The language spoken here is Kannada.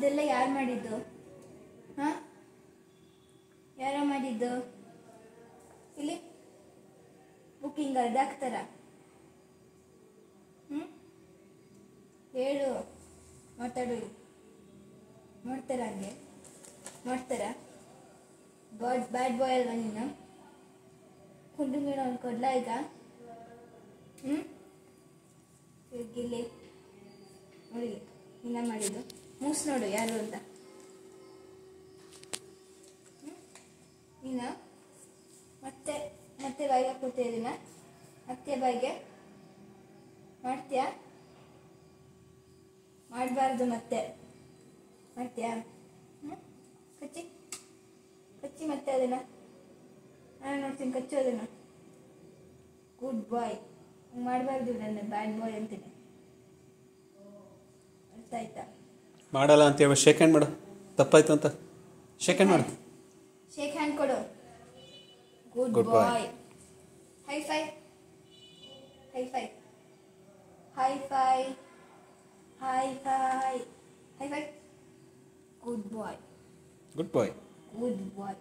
ಇದೆಲ್ಲ ಯಾರು ಮಾಡಿದ್ದು? ಹಾಂ, ಯಾರ ಮಾಡಿದ್ದು? ಇಲ್ಲಿ ಬುಕ್ಕಿಂಗ್ ಅದಾಗ್ತಾರ? ಹೇಳು, ಮಾತಾಡು. ನೋಡ್ತಾರ ಹಂಗೆ ನೋಡ್ತಾರ? ಬ್ಯಾಡ್ ಬಾಯ್ ಅಲ್ವಾ ನೀನು? ಕುಂಡು ಮೀನು ಒಂದು ಕೊಡ್ಲಾ ಈಗ? ಗಿಲ್ಲಿ ನೋಡಿ ಇನ್ನ ಮಾಡಿದ್ದು. ಮೂಸ್ ನೋಡು ಯಾರು ಅಂತ. ನೀನು ಮತ್ತೆ ಮತ್ತೆ ಬಾಯಿಗೆ ಕೂತಾ ಇದೀನ? ಮತ್ತೆ ಬಾಯಿಗೆ ಮಾಡ್ತೀಯಾ? ಮಾಡಬಾರ್ದು ಮತ್ತೆ. ಮಾಡ್ತೀಯಾ? ಕಚ್ಚಿ ಕಚ್ಚಿ ಮತ್ತೆ ಅದನ್ನ ನಾನು ನೋಡ್ತೀನಿ. ಕಚ್ಚು ಅದನ್ನ. ಗುಡ್ ಬಾಯ್. ಮಾಡಬಾರ್ದು, ನನ್ನ ಬ್ಯಾಡ್ ಬಾಯ್ ಅಂತೀನಿ. ಅರ್ಥ ಆಯ್ತಾ? ಮಾಡಲ್ಲ ಅಂತೇಳಿ ಶೇಕ್ ಹ್ಯಾಂಡ್ ಮಾಡು. ತಪ್ಪಾಯ್ತು ಅಂತ ಶೇಕ್ ಹ್ಯಾಂಡ್ ಮಾಡು. ಶೇಕ್ ಹ್ಯಾಂಡ್ ಕೊಡು. Good Good boy. Bye. High five. High five. High five. High five. High five. Good boy. Good boy. Good ಬಾಯ್.